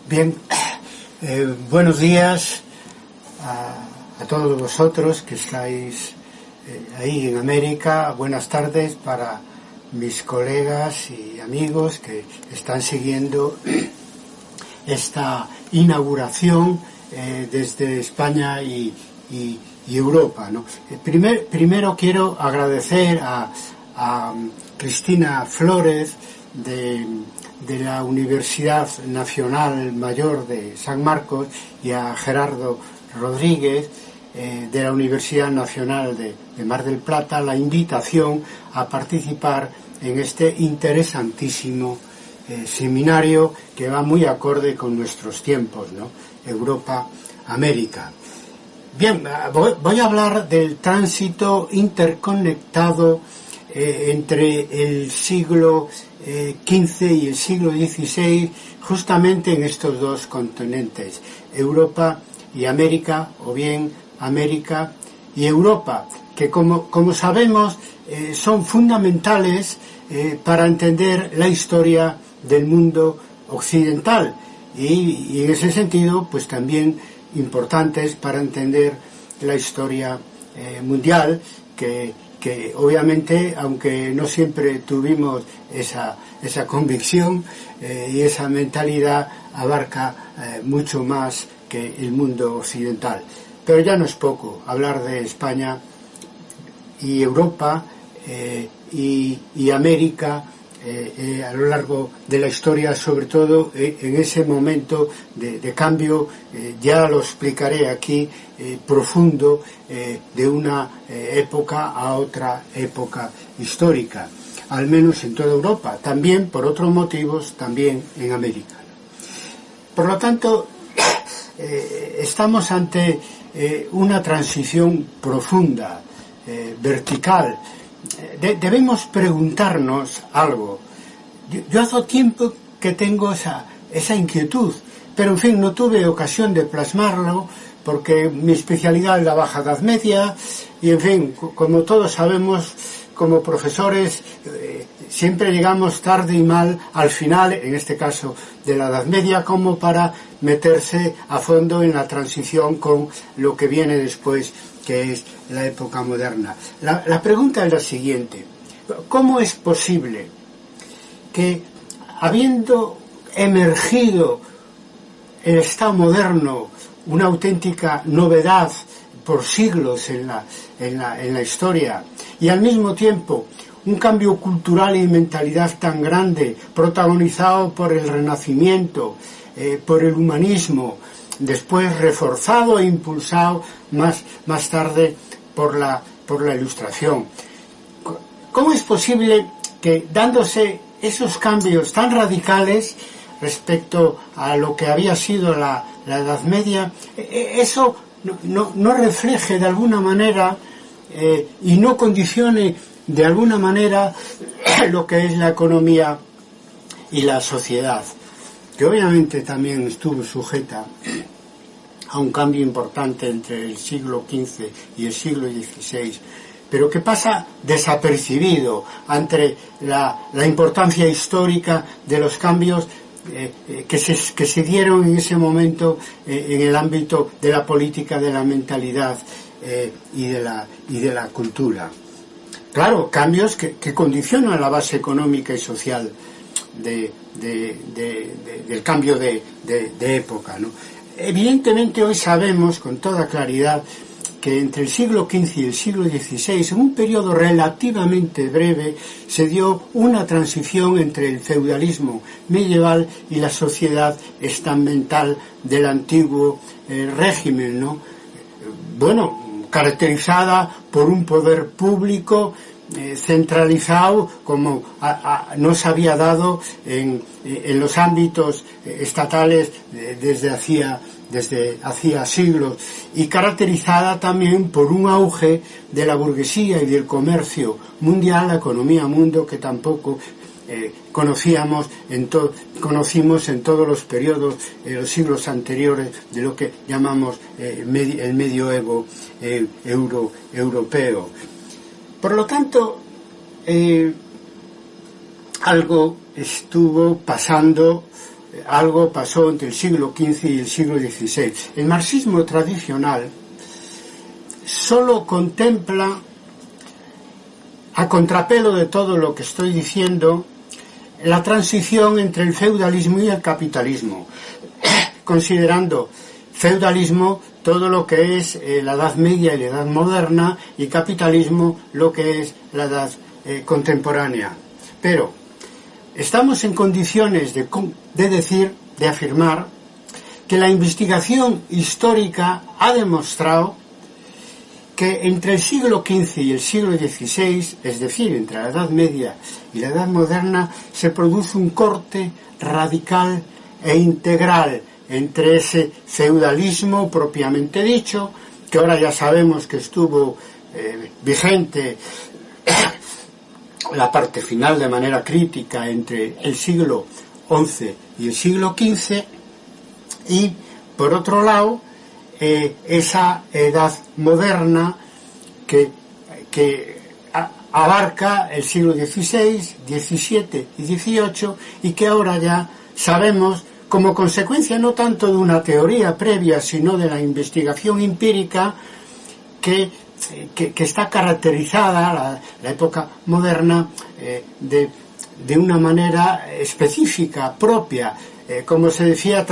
Bien, buenos días a todos vosotros que estáis ahí en América. Buenas tardes para mis colegas y amigos que están siguiendo esta inauguración desde España y Europa, ¿no? Primero quiero agradecer a Cristina Flores de la Universidad Nacional Mayor de San Marcos y a Gerardo Rodríguez de la Universidad Nacional de Mar del Plata la invitación a participar en este interesantísimo seminario que va muy acorde con nuestros tiempos, ¿no? Europa-América. Bien, voy a hablar del tránsito interconectado entre el siglo XV y el siglo XVI, justamente en estos dos continentes, Europa y América, o bien América y Europa, que como sabemos son fundamentales para entender la historia del mundo occidental y en ese sentido pues también importantes para entender la historia mundial que obviamente, aunque no siempre tuvimos esa convicción y esa mentalidad, abarca mucho más que el mundo occidental. Pero ya no es poco hablar de España y Europa y América a lo largo de la historia, sobre todo en ese momento de cambio, ya lo explicaré aquí, profundo, de una época a otra época histórica, al menos en toda Europa, también por otros motivos, también en América. Por lo tanto, estamos ante una transición profunda, vertical. Debemos preguntarnos algo. Yo hace tiempo que tengo esa inquietud, pero en fin, no tuve ocasión de plasmarlo porque mi especialidad es la Baja Edad Media y en fin, como todos sabemos, como profesores siempre llegamos tarde y mal al final, en este caso de la Edad Media, como para meterse a fondo en la transición con lo que viene después, que es la época moderna. La pregunta es la siguiente: ¿cómo es posible que, habiendo emergido el Estado moderno, una auténtica novedad por siglos en la historia, y al mismo tiempo un cambio cultural y mentalidad tan grande, protagonizado por el Renacimiento, por el humanismo, después reforzado e impulsado más tarde por la Ilustración? ¿Cómo es posible que, dándose esos cambios tan radicales respecto a lo que había sido la Edad Media, eso no refleje de alguna manera y no condicione de alguna manera lo que es la economía y la sociedad, que obviamente también estuvo sujeta a un cambio importante entre el siglo XV y el siglo XVI, pero que pasa desapercibido ante la importancia histórica de los cambios que se dieron en ese momento en el ámbito de la política, de la mentalidad y de la cultura. Claro, cambios que condicionan la base económica y social del cambio de época, ¿no? Evidentemente hoy sabemos con toda claridad que entre el siglo XV y el siglo XVI, en un periodo relativamente breve, se dio una transición entre el feudalismo medieval y la sociedad estamental del antiguo régimen, ¿no? Bueno, caracterizada por un poder público centralizado como no se había dado en los ámbitos estatales desde hacía siglos, y caracterizada también por un auge de la burguesía y del comercio mundial, la economía mundo, que tampoco conocimos en todos los periodos, los siglos anteriores de lo que llamamos el medioevo europeo. Por lo tanto, algo estuvo pasando algo pasó entre el siglo XV y el siglo XVI. El marxismo tradicional solo contempla, a contrapelo de todo lo que estoy diciendo, la transición entre el feudalismo y el capitalismo, considerando feudalismo todo lo que es la Edad Media y la Edad Moderna, y capitalismo lo que es la Edad contemporánea. Pero estamos en condiciones de afirmar que la investigación histórica ha demostrado que entre el siglo XV y el siglo XVI, es decir, entre la Edad Media y la Edad Moderna, se produce un corte radical e integral entre ese feudalismo propiamente dicho, que ahora ya sabemos que estuvo vigente la parte final de manera crítica entre el siglo XI y el siglo XV, y por otro lado esa edad moderna que abarca el siglo XVI, XVII y XVIII, y que ahora ya sabemos, como consecuencia no tanto de una teoría previa, sino de la investigación empírica, que está caracterizada la época moderna de una manera específica, propia. Como se decía,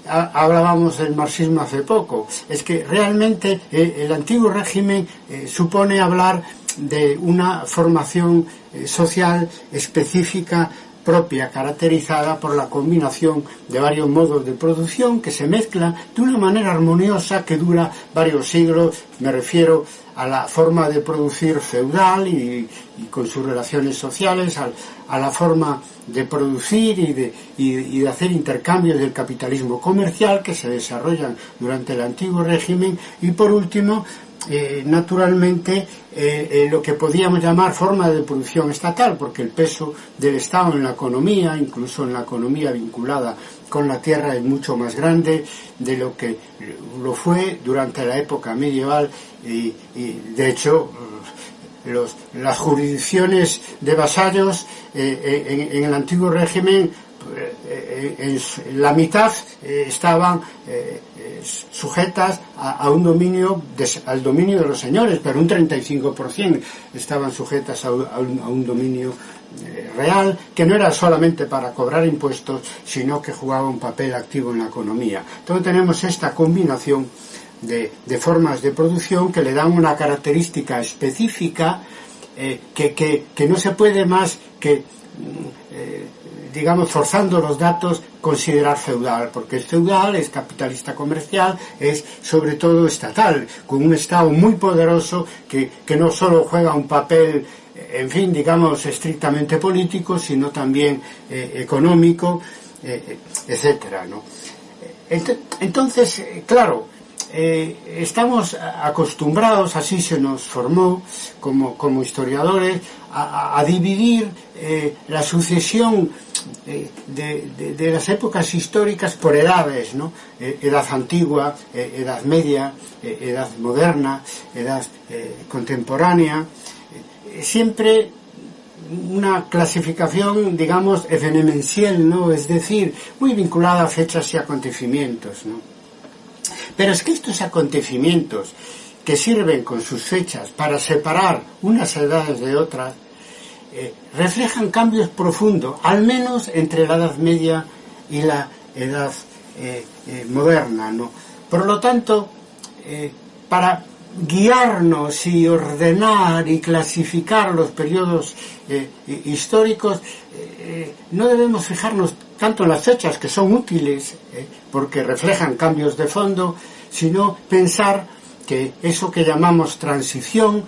hablábamos del marxismo hace poco, es que realmente el antiguo régimen supone hablar de una formación social específica, propia, caracterizada por la combinación de varios modos de producción que se mezclan de una manera armoniosa que dura varios siglos. Me refiero a la forma de producir feudal y con sus relaciones sociales, a la forma de producir y de hacer intercambios del capitalismo comercial que se desarrollan durante el antiguo régimen, y por último naturalmente lo que podíamos llamar forma de producción estatal, porque el peso del Estado en la economía, incluso en la economía vinculada con la tierra, es mucho más grande de lo que lo fue durante la época medieval, y de hecho las jurisdicciones de vasallos en el antiguo régimen, la mitad estaban sujetas a un dominio, al dominio de los señores, pero un 35% estaban sujetas a un dominio real, que no era solamente para cobrar impuestos, sino que jugaba un papel activo en la economía. Entonces tenemos esta combinación de formas de producción que le dan una característica específica que no se puede más que digamos, forzando los datos, considerar feudal, porque es feudal, es capitalista comercial, es sobre todo estatal, con un Estado muy poderoso que no solo juega un papel, en fin, digamos, estrictamente político, sino también económico, etcétera, ¿no? Entonces, claro, estamos acostumbrados, así se nos formó como historiadores, a dividir la sucesión de las épocas históricas por edades, ¿no? Edad antigua, edad media, edad moderna, edad contemporánea, siempre una clasificación, digamos, evenemencial, ¿no? Es decir, muy vinculada a fechas y acontecimientos, ¿no? Pero es que estos acontecimientos que sirven con sus fechas para separar unas edades de otras, reflejan cambios profundos, al menos entre la Edad Media y la Edad moderna, ¿no? Por lo tanto, para guiarnos y ordenar y clasificar los periodos históricos, no debemos fijarnos tanto en las fechas, que son útiles porque reflejan cambios de fondo, sino pensar que eso que llamamos transición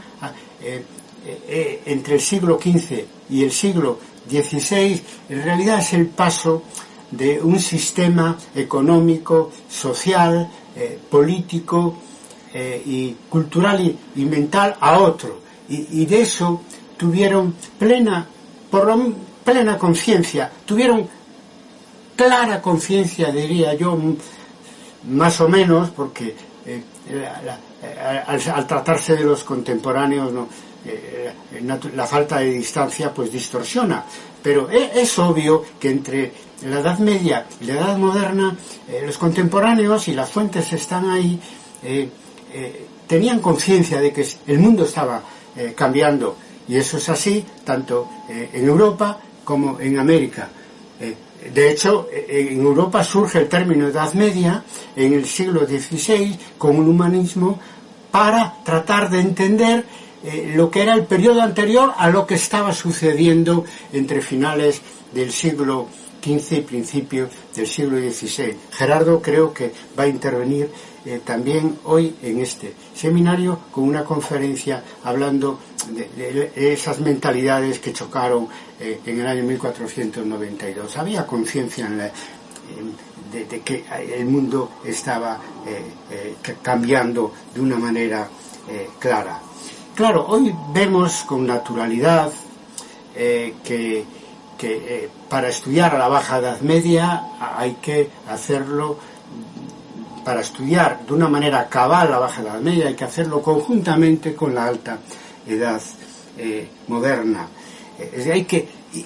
entre el siglo XV y el siglo XVI, en realidad es el paso de un sistema económico, social, político y cultural y mental a otro. Y de eso tuvieron plena conciencia, tuvieron clara conciencia, diría yo, más o menos, porque al tratarse de los contemporáneos, ¿no? la falta de distancia pues distorsiona. Pero es obvio que entre la Edad Media y la Edad Moderna, los contemporáneos, y las fuentes están ahí, tenían conciencia de que el mundo estaba cambiando, y eso es así tanto en Europa como en América. De hecho, en Europa surge el término Edad Media en el siglo XVI con un humanismo para tratar de entender lo que era el periodo anterior a lo que estaba sucediendo entre finales del siglo XV y principios del siglo XVI. Gerardo creo que va a intervenir también hoy en este seminario con una conferencia hablando de esas mentalidades que chocaron en el año 1492. Había conciencia de que el mundo estaba cambiando de una manera clara. Claro, hoy vemos con naturalidad que para estudiar a la Baja Edad Media hay que hacerlo, para estudiar de una manera cabal la Baja Edad Media hay que hacerlo conjuntamente con la Alta Edad Moderna.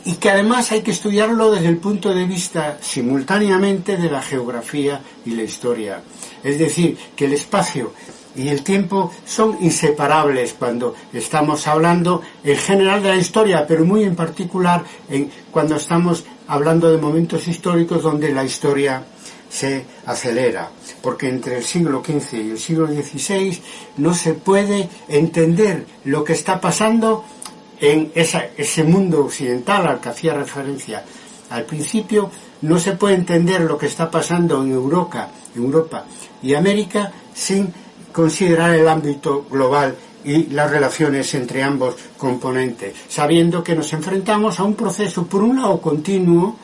Y que además hay que estudiarlo desde el punto de vista simultáneamente de la geografía y la historia. Es decir, que el espacio y el tiempo son inseparables cuando estamos hablando en general de la historia, pero muy en particular cuando estamos hablando de momentos históricos donde la historia se acelera, porque entre el siglo XV y el siglo XVI no se puede entender lo que está pasando en ese mundo occidental al que hacía referencia al principio. No se puede entender lo que está pasando en Europa y América sin considerar el ámbito global y las relaciones entre ambos componentes, sabiendo que nos enfrentamos a un proceso, por un lado continuo,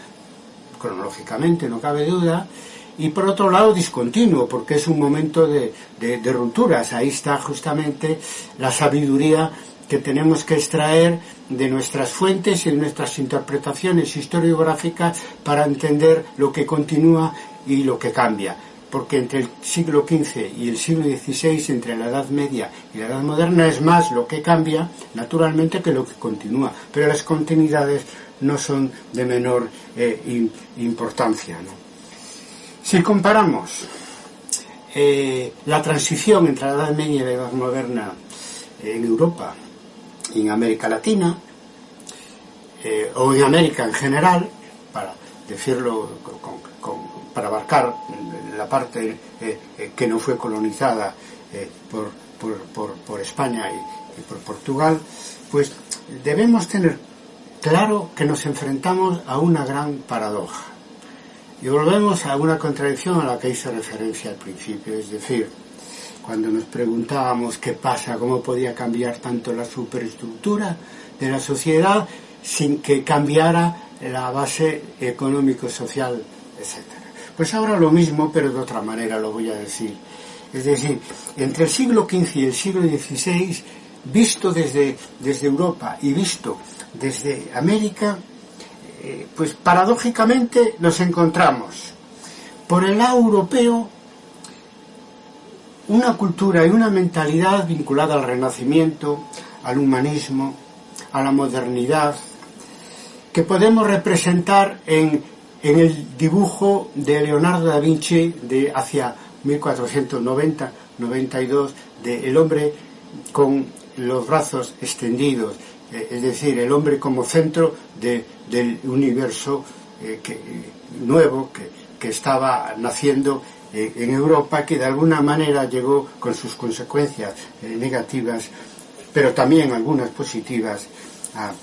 cronológicamente no cabe duda, y por otro lado discontinuo, porque es un momento de rupturas. Ahí está justamente la sabiduría que tenemos que extraer de nuestras fuentes y de nuestras interpretaciones historiográficas para entender lo que continúa y lo que cambia. Porque entre el siglo XV y el siglo XVI, entre la Edad Media y la Edad Moderna, es más lo que cambia, naturalmente, que lo que continúa. Pero las continuidades no son de menor importancia, ¿no? Si comparamos la transición entre la Edad Media y la Edad Moderna en Europa y en América Latina, o en América en general, para decirlo para abarcar la parte que no fue colonizada por España y por Portugal, pues debemos tener claro que nos enfrentamos a una gran paradoja. Y volvemos a una contradicción a la que hice referencia al principio, es decir, cuando nos preguntábamos qué pasa, cómo podía cambiar tanto la superestructura de la sociedad sin que cambiara la base económico-social, etc. Pues ahora lo mismo, pero de otra manera lo voy a decir. Es decir, entre el siglo XV y el siglo XVI, visto desde Europa y visto desde América, pues paradójicamente nos encontramos por el lado europeo una cultura y una mentalidad vinculada al Renacimiento, al humanismo, a la modernidad, que podemos representar en el dibujo de Leonardo da Vinci de hacia 1490-92, de el hombre con los brazos extendidos, es decir, el hombre como centro del universo nuevo que estaba naciendo en Europa, que de alguna manera llegó con sus consecuencias negativas, pero también algunas positivas a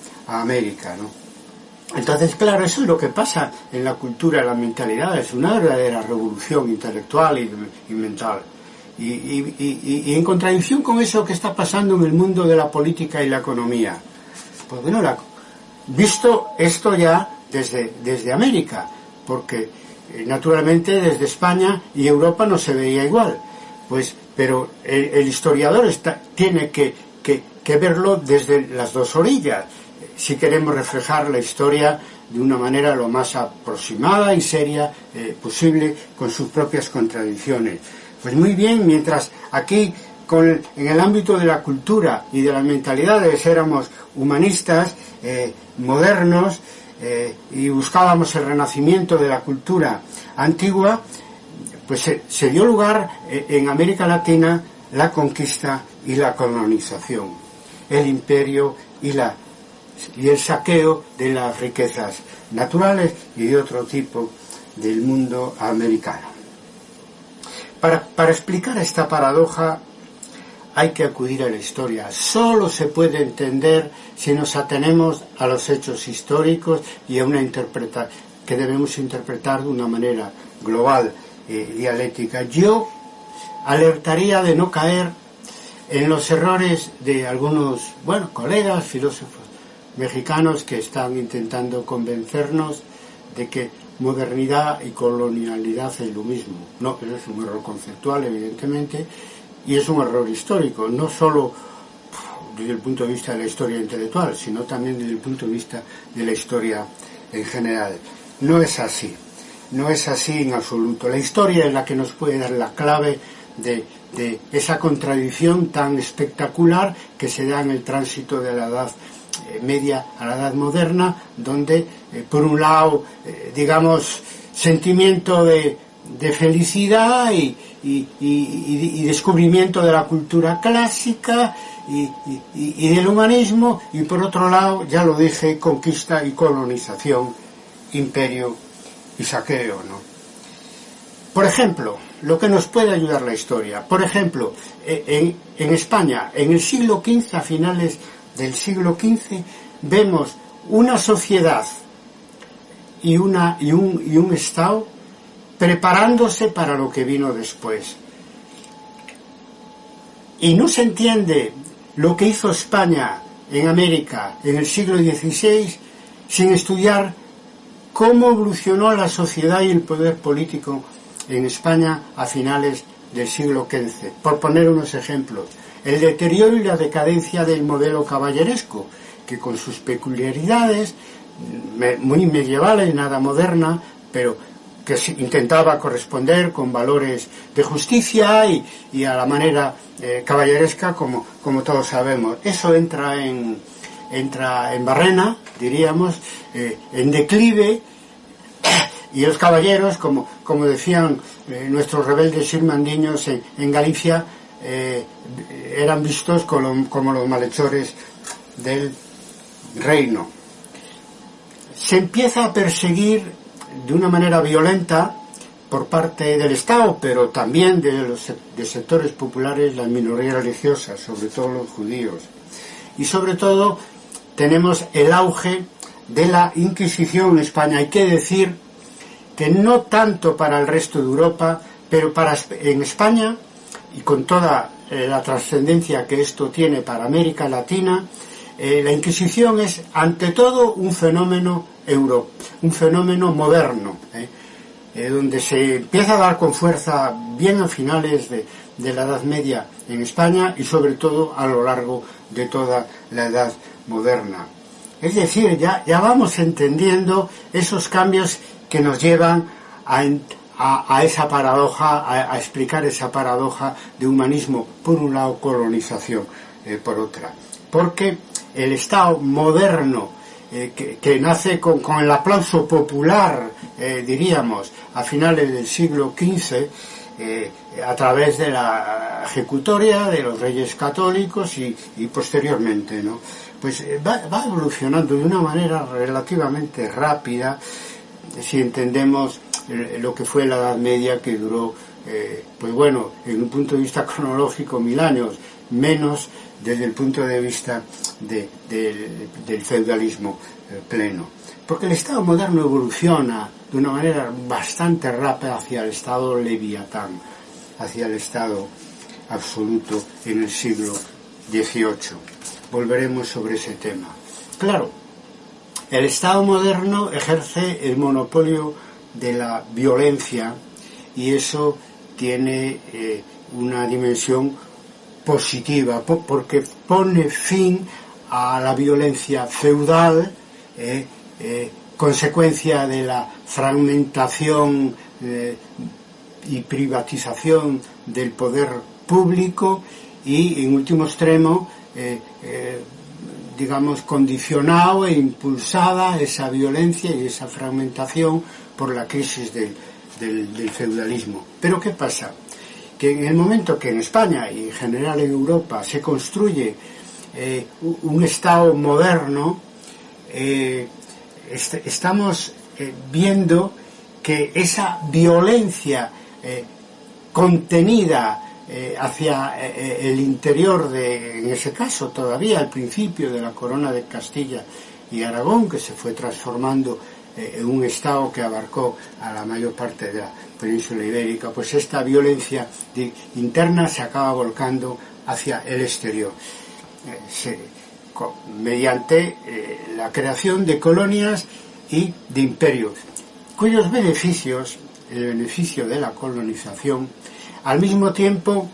América, ¿no? Entonces, claro, eso es lo que pasa en la cultura, en la mentalidad, es una verdadera revolución intelectual y mental. Y en contradicción con eso que está pasando en el mundo de la política y la economía. Pues bueno, visto esto ya desde América, porque naturalmente desde España y Europa no se veía igual, pues, pero el historiador tiene que verlo desde las dos orillas, si queremos reflejar la historia de una manera lo más aproximada y seria posible, con sus propias contradicciones. Pues muy bien, mientras aquí en el ámbito de la cultura y de las mentalidades éramos humanistas, modernos, y buscábamos el renacimiento de la cultura antigua, pues se dio lugar en América Latina la conquista y la colonización, el imperio y el saqueo de las riquezas naturales y de otro tipo del mundo americano. Para explicar esta paradoja hay que acudir a la historia. Solo se puede entender si nos atenemos a los hechos históricos y a una interpretación que debemos interpretar de una manera global, dialéctica. Yo alertaría de no caer en los errores de algunos, colegas, filósofos mexicanos que están intentando convencernos de que modernidad y colonialidad es lo mismo. No, pero es un error conceptual, evidentemente, y es un error histórico, no solo desde el punto de vista de la historia intelectual, sino también desde el punto de vista de la historia en general. No es así en absoluto. La historia es la que nos puede dar la clave de esa contradicción tan espectacular que se da en el tránsito de la Edad Media a la Edad Moderna, donde por un lado sentimiento de felicidad y descubrimiento de la cultura clásica y del humanismo, y por otro lado, ya lo dije, conquista y colonización, imperio y saqueo, ¿no? Por ejemplo, lo que nos puede ayudar la historia. Por ejemplo, en España, en el siglo XV, a finales del siglo XV, vemos una sociedad y un Estado preparándose para lo que vino después. Y no se entiende lo que hizo España en América en el siglo XVI sin estudiar cómo evolucionó la sociedad y el poder político en España a finales del siglo XV. Por poner unos ejemplos, el deterioro y la decadencia del modelo caballeresco, que con sus peculiaridades, muy medievales, nada moderna, pero que intentaba corresponder con valores de justicia y a la manera caballeresca, como todos sabemos. Eso entra en barrena, diríamos, en declive, y los caballeros, como decían nuestros rebeldes irmandiños en Galicia, eran vistos como los malhechores del reino. Se empieza a perseguir de una manera violenta por parte del Estado, pero también de sectores populares, las minorías religiosas, sobre todo los judíos. Y sobre todo tenemos el auge de la Inquisición en España. Hay que decir que no tanto para el resto de Europa, pero en España, y con toda la trascendencia que esto tiene para América Latina, la Inquisición es ante todo un fenómeno moderno, donde se empieza a dar con fuerza bien a finales de la Edad Media en España y sobre todo a lo largo de toda la Edad Moderna. Es decir, ya vamos entendiendo esos cambios que nos llevan a esa paradoja, a explicar esa paradoja de humanismo por un lado, colonización por otra. Porque el Estado moderno, que nace con el aplauso popular, diríamos, a finales del siglo XV, a través de la ejecutoria de los reyes católicos y posteriormente, ¿no? Pues va evolucionando de una manera relativamente rápida, si entendemos lo que fue la Edad Media, que duró, en un punto de vista cronológico, 1000 años, menos desde el punto de vista del feudalismo pleno. Porque el Estado moderno evoluciona de una manera bastante rápida hacia el Estado leviatán, hacia el Estado absoluto en el siglo XVIII. Volveremos sobre ese tema. Claro, el Estado moderno ejerce el monopolio de la violencia y eso tiene una dimensión positiva porque pone fin a la violencia feudal, consecuencia de la fragmentación y privatización del poder público, y en último extremo digamos condicionado e impulsada esa violencia y esa fragmentación por la crisis del feudalismo. Pero ¿qué pasa? Que en el momento que en España y en general en Europa se construye un Estado moderno, estamos viendo que esa violencia contenida hacia el interior en ese caso todavía al principio de la corona de Castilla y Aragón, que se fue transformando en un estado que abarcó a la mayor parte de la península ibérica, pues esta violencia interna se acaba volcando hacia el exterior, mediante la creación de colonias y de imperios, cuyos beneficios, el beneficio de la colonización, al mismo tiempo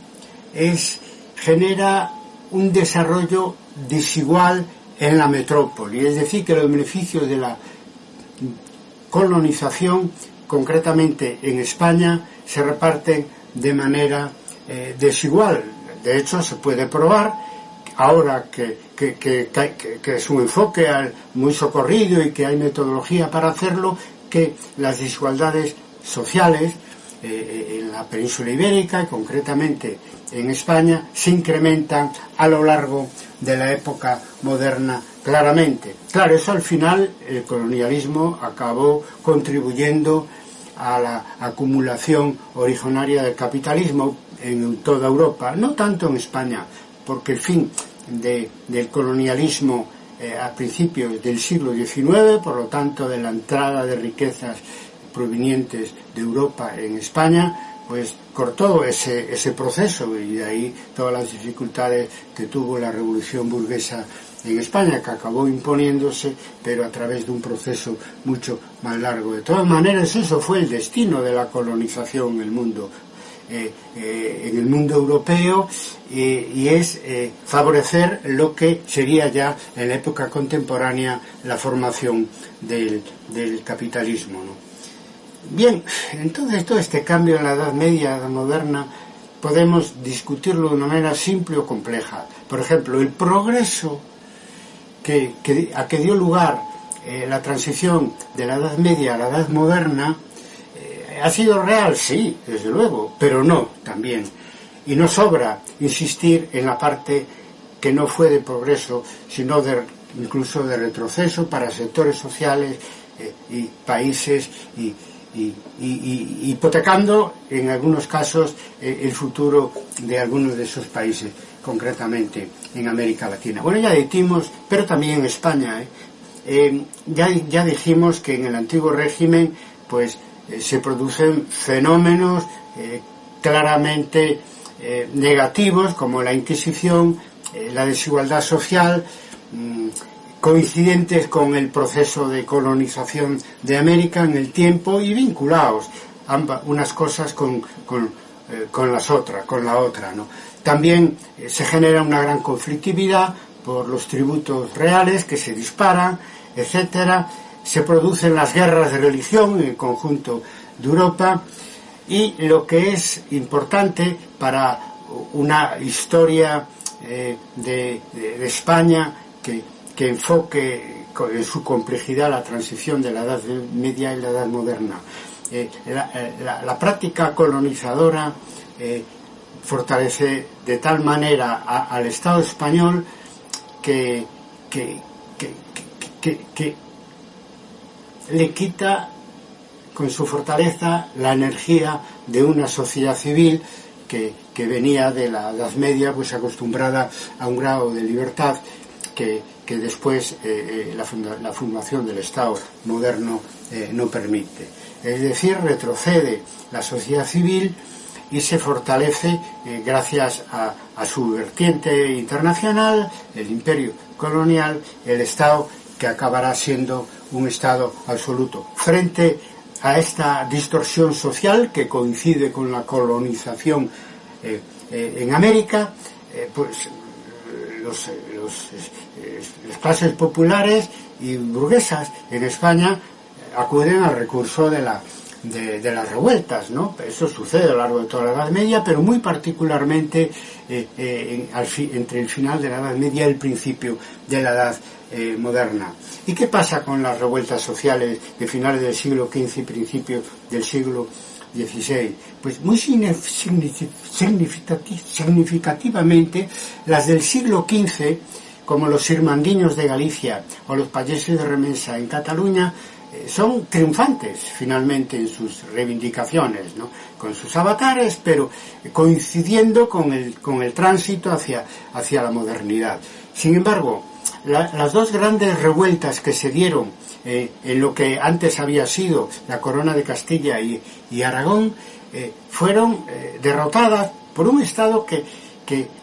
genera un desarrollo desigual en la metrópoli, es decir, que los beneficios de la colonización, concretamente en España, se reparten de manera desigual. De hecho, se puede probar, ahora que es un enfoque muy socorrido y que hay metodología para hacerlo, que las desigualdades sociales en la península ibérica y concretamente en España se incrementan a lo largo de la época moderna claramente. Claro, eso al final el colonialismo acabó contribuyendo a la acumulación originaria del capitalismo en toda Europa, no tanto en España, porque el fin del colonialismo a principios del siglo XIX, por lo tanto de la entrada de riquezas provenientes de Europa en España, pues cortó ese proceso, y de ahí todas las dificultades que tuvo la revolución burguesa en España, que acabó imponiéndose, pero a través de un proceso mucho más largo. De todas maneras, eso fue el destino de la colonización en el mundo europeo, y es favorecer lo que sería ya en la época contemporánea la formación del capitalismo, ¿no? Bien, entonces todo este cambio en la Edad Media, Edad Moderna, podemos discutirlo de una manera simple o compleja. Por ejemplo, el progreso a que dio lugar la transición de la Edad Media a la Edad Moderna, ¿ha sido real? Sí, desde luego, pero no, también. Y no sobra insistir en la parte que no fue de progreso, sino incluso de retroceso para sectores sociales y países, y hipotecando en algunos casos el futuro de algunos de esos países, concretamente en América Latina. Bueno, ya dijimos, pero también en España, ya dijimos que en el antiguo régimen pues se producen fenómenos claramente negativos, como la Inquisición, la desigualdad social, coincidentes con el proceso de colonización de América en el tiempo y vinculados unas cosas con la otra, ¿no? También se genera una gran conflictividad por los tributos reales que se disparan, etcétera. Se producen las guerras de religión en el conjunto de Europa, y lo que es importante para una historia de España que enfoque en su complejidad la transición de la Edad Media y la Edad Moderna. La práctica colonizadora fortalece de tal manera al Estado español que le quita con su fortaleza la energía de una sociedad civil que venía de la Edad Media, pues acostumbrada a un grado de libertad que después la fundación del Estado moderno no permite. Es decir, retrocede la sociedad civil y se fortalece gracias a su vertiente internacional, el imperio colonial, el Estado, que acabará siendo un Estado absoluto. Frente a esta distorsión social que coincide con la colonización en América, pues las clases populares y burguesas en España acuden al recurso de de las revueltas, ¿no? Eso sucede a lo largo de toda la Edad Media, pero muy particularmente entre el final de la Edad Media y el principio de la Edad moderna. ¿Y qué pasa con las revueltas sociales de finales del siglo XV y principios del siglo XVI? Pues muy significativamente las del siglo XV, como los sirmandiños de Galicia o los payeses de Remensa en Cataluña, son triunfantes finalmente en sus reivindicaciones, ¿no? Con sus avatares, pero coincidiendo con el tránsito hacia la modernidad. Sin embargo, las dos grandes revueltas que se dieron en lo que antes había sido la Corona de Castilla y Aragón fueron derrotadas por un Estado que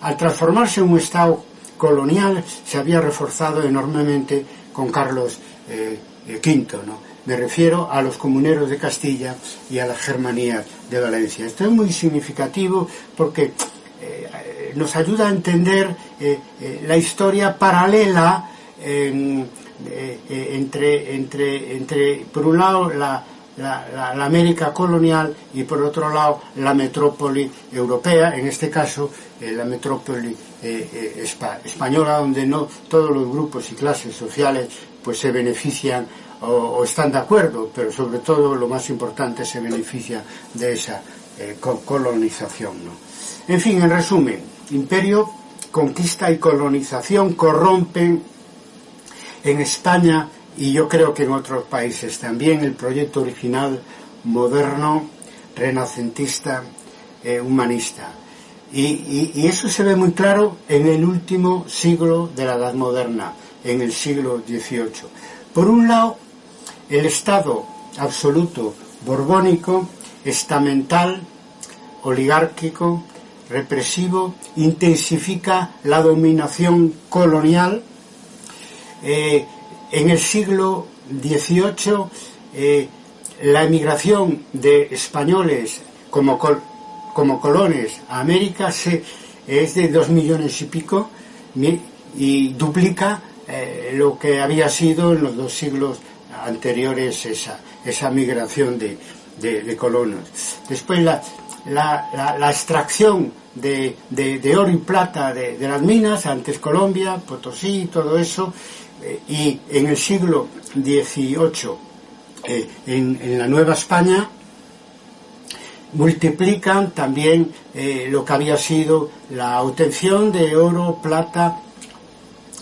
al transformarse en un Estado colonial se había reforzado enormemente con Carlos V, ¿no? Me refiero a los comuneros de Castilla y a las germanías de Valencia. Esto es muy significativo porque nos ayuda a entender la historia paralela entre por un lado la América colonial y por otro lado la metrópoli europea, en este caso la metrópoli española, donde no todos los grupos y clases sociales pues se benefician o están de acuerdo, pero sobre todo lo más importante, se beneficia de esa colonización, ¿no? En fin, en resumen, imperio, conquista y colonización corrompen en España, y yo creo que en otros países también, el proyecto original, moderno, renacentista, humanista. Y eso se ve muy claro en el último siglo de la Edad Moderna, en el siglo XVIII. Por un lado, el Estado absoluto borbónico, estamental, oligárquico, represivo, intensifica la dominación colonial. En el siglo XVIII, la emigración de españoles como colones a América es de 2 millones y pico, y duplica lo que había sido en los 2 siglos anteriores esa migración de colonos. Después la extracción de oro y plata de las minas, antes Colombia, Potosí, todo eso, y en el siglo XVIII en la Nueva España multiplican también lo que había sido la obtención de oro, plata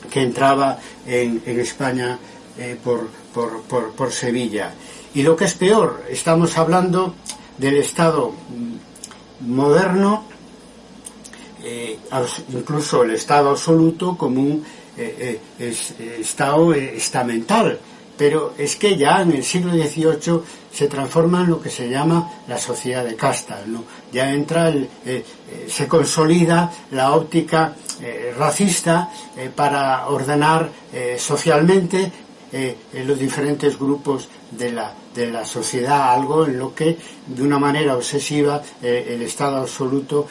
que entraba en España por Sevilla. Y lo que es peor, estamos hablando del Estado moderno, incluso el Estado absoluto como un Estado estamental, pero es que ya en el siglo XVIII se transforma en lo que se llama la sociedad de castas, ¿no? Ya entra se consolida la óptica racista para ordenar socialmente los diferentes grupos de la sociedad, algo en lo que de una manera obsesiva el Estado absoluto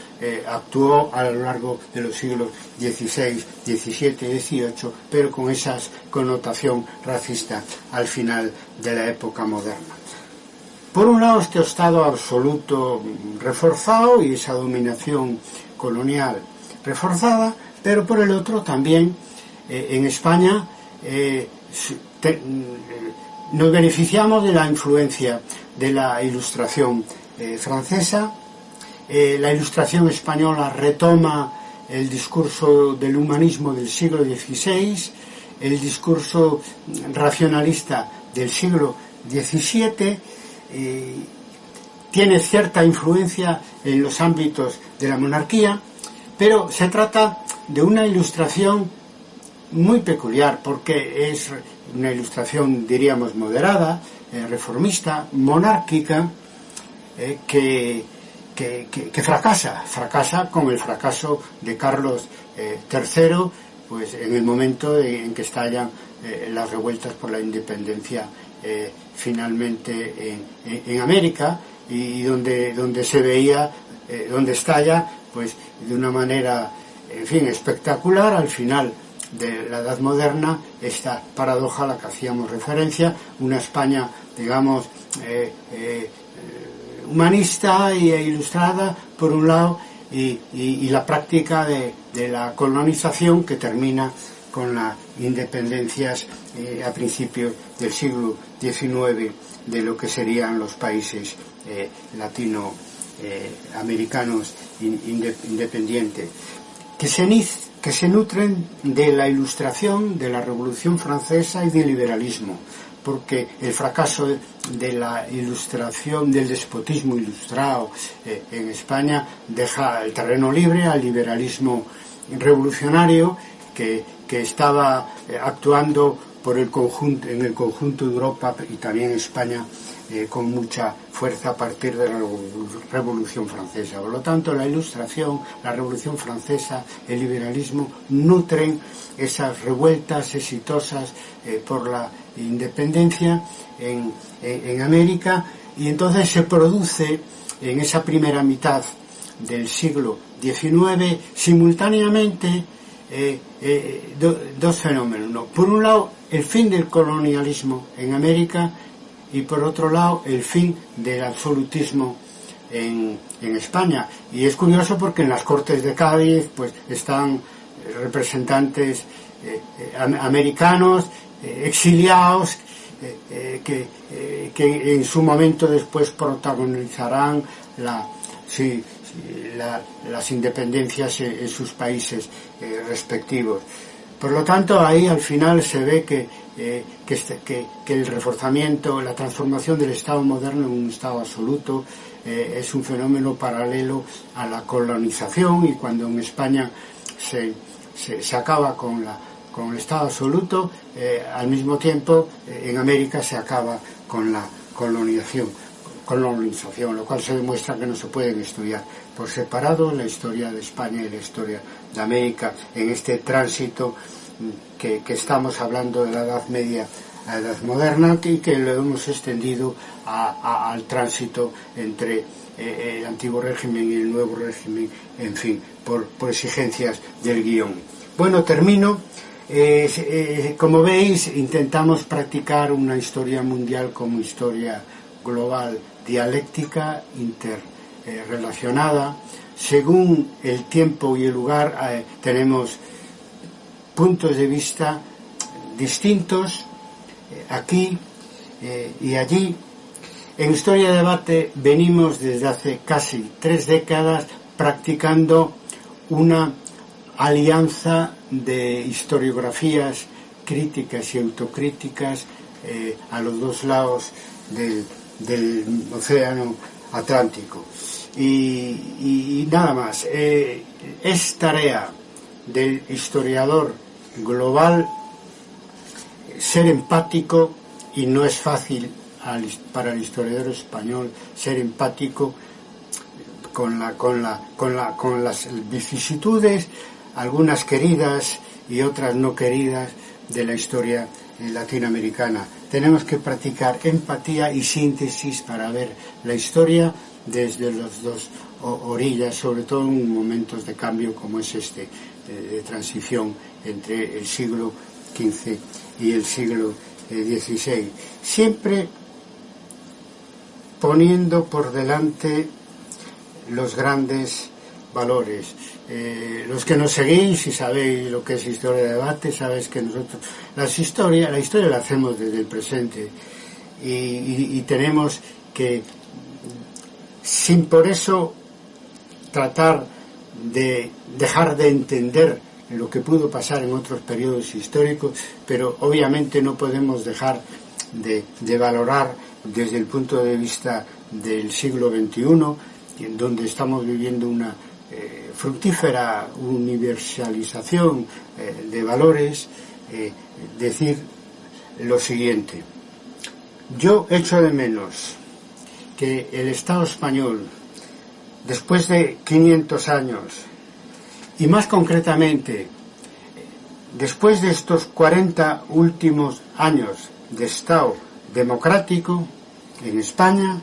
actuó a lo largo de los siglos XVI, XVII, XVIII, pero con esa connotación racista al final de la época moderna. Por un lado, este Estado absoluto reforzado y esa dominación colonial reforzada, pero por el otro también en España nos beneficiamos de la influencia de la Ilustración francesa. La Ilustración española retoma el discurso del humanismo del siglo XVI, el discurso racionalista del siglo XVII, tiene cierta influencia en los ámbitos de la monarquía, pero se trata de una ilustración muy peculiar, porque es una ilustración, diríamos, moderada, reformista, monárquica, que fracasa con el fracaso de Carlos III, pues en el momento en que estallan las revueltas por la independencia finalmente en América, y donde se veía, donde estalla pues de una manera, en fin, espectacular al final de la Edad Moderna, esta paradoja a la que hacíamos referencia, una España, digamos, humanista e ilustrada, por un lado, y la práctica de la colonización que termina con las independencias a principios del siglo XIX de lo que serían los países latinoamericanos independientes, que se nutren de la Ilustración, de la Revolución Francesa y del liberalismo, porque el fracaso de la Ilustración, del despotismo ilustrado en España, deja el terreno libre al liberalismo revolucionario que estaba actuando en el conjunto de Europa y también España con mucha fuerza a partir de la Revolución Francesa. Por lo tanto, la Ilustración, la Revolución Francesa, el liberalismo nutren esas revueltas exitosas por la independencia en América, y entonces se produce en esa primera mitad del siglo XIX simultáneamente dos fenómenos, ¿no? Por un lado, el fin del colonialismo en América, y por otro lado el fin del absolutismo en España. Y es curioso porque en las Cortes de Cádiz pues están representantes americanos exiliados que en su momento después protagonizarán las independencias en sus países respectivos. Por lo tanto, ahí al final se ve que el reforzamiento, la transformación del Estado moderno en un Estado absoluto es un fenómeno paralelo a la colonización, y cuando en España se acaba con el Estado absoluto, al mismo tiempo en América se acaba con la colonización, lo cual se demuestra que no se pueden estudiar por separado la historia de España y la historia de América en este tránsito que estamos hablando de la Edad Media a la Edad Moderna, y que lo hemos extendido al tránsito entre el antiguo régimen y el nuevo régimen, en fin, por exigencias del guión. Bueno, termino. Como veis, intentamos practicar una historia mundial como historia global, dialéctica, interrelacionada. Según el tiempo y el lugar, tenemos puntos de vista distintos aquí y allí. En Historia de Debate venimos desde hace casi 3 décadas practicando una alianza de historiografías críticas y autocríticas a los dos lados del océano Atlántico. Y nada más. Es tarea del historiador global ser empático, y no es fácil para el historiador español ser empático con las vicisitudes, algunas queridas y otras no queridas, de la historia latinoamericana. Tenemos que practicar empatía y síntesis para ver la historia desde las dos orillas, sobre todo en momentos de cambio como es este, de transición entre el siglo XV y el siglo XVI. Siempre poniendo por delante los grandes valores. Los que nos seguís y sabéis lo que es Historia de Debate, sabéis que nosotros la historia la hacemos desde el presente, y tenemos que, sin por eso tratar de dejar de entender lo que pudo pasar en otros periodos históricos, pero obviamente no podemos dejar de valorar desde el punto de vista del siglo XXI, en donde estamos viviendo una fructífera universalización de valores, decir lo siguiente: yo echo de menos que el Estado español, después de 500 años, y más concretamente después de estos 40 últimos años de Estado democrático en España,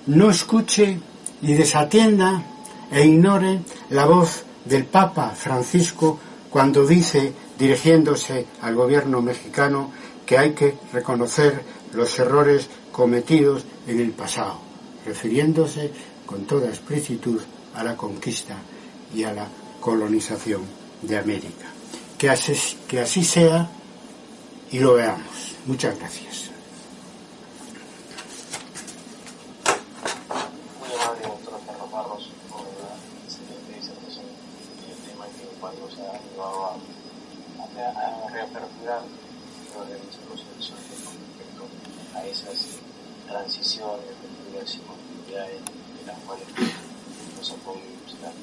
no escuche y desatienda e ignore la voz del Papa Francisco cuando dice dirigiéndose al gobierno mexicano, que hay que reconocer los errores cometidos en el pasado, refiriéndose con toda explicitud a la conquista y a la colonización de América. Que así sea y lo veamos. Muchas gracias. Muy amable, doctor Carlos Barros, por la excelente disertación y el tema que nos ha llevado a reaperturar los registros horizontes con respecto a esas transiciones, rupturas y continuidades de las cuales nos ha podido ilustrar.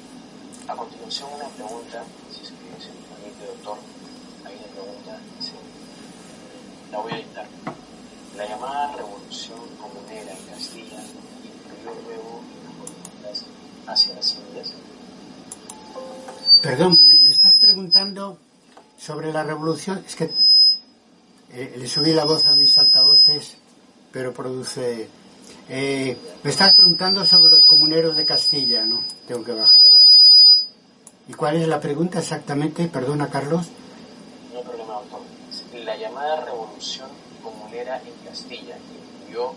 A continuación, una pregunta, si es que se me permite, doctor. Hay una pregunta, la voy a dictar. La llamada revolución comunera en Castilla influyó luego en las políticas hacia las Indias. Perdón, me estás preguntando sobre la revolución. Es que le subí la voz a mis altavoces, pero produce... me estás preguntando sobre los comuneros de Castilla, ¿no? Tengo que bajarla. ¿Y cuál es la pregunta exactamente? Perdona, Carlos. No hay problema, doctor. La llamada revolución comunera en Castilla influyó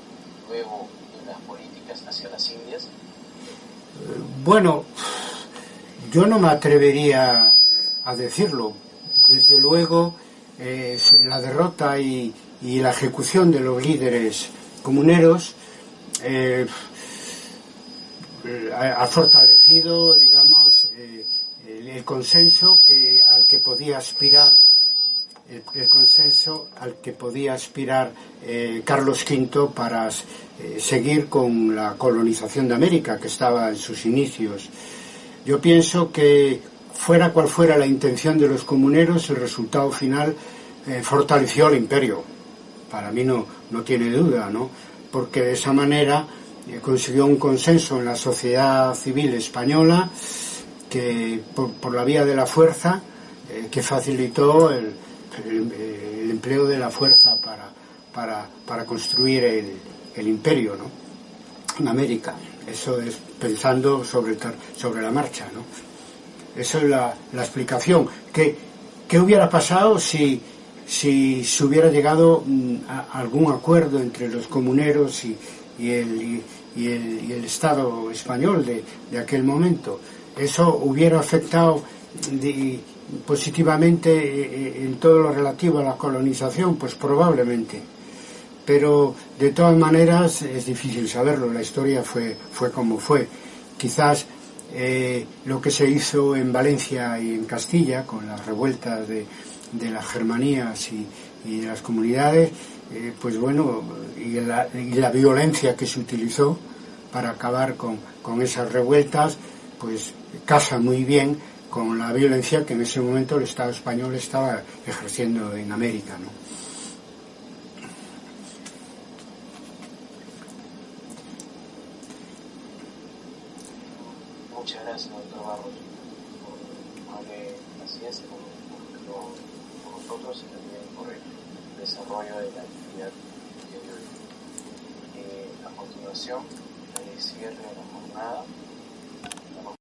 luego en las políticas hacia las Indias. Bueno, yo no me atrevería a decirlo. Desde luego, la derrota y la ejecución de los líderes comuneros ha fortalecido, digamos, el consenso al que podía aspirar Carlos V para seguir con la colonización de América, que estaba en sus inicios. Yo pienso que fuera cual fuera la intención de los comuneros, el resultado final fortaleció al imperio. Para mí no tiene duda, ¿no? Porque de esa manera consiguió un consenso en la sociedad civil española que por la vía de la fuerza, que facilitó el empleo de la fuerza para construir el imperio, ¿no? En América. Eso es pensando sobre la marcha, ¿no? Eso es la explicación. ¿Qué hubiera pasado si se hubiera llegado a algún acuerdo entre los comuneros y el Estado español de aquel momento? Eso hubiera afectado positivamente en todo lo relativo a la colonización, pues probablemente. Pero de todas maneras es difícil saberlo. La historia fue como fue. Quizás lo que se hizo en Valencia y en Castilla con las revueltas de las germanías y de las comunidades, pues bueno, y la violencia que se utilizó para acabar con esas revueltas, pues casa muy bien con la violencia que en ese momento el Estado español estaba ejerciendo en América, ¿no? Muchas gracias, doctor Barros, por darle paciencia con nosotros y también por el desarrollo de la actividad de hoy. A continuación, al cierre de la jornada,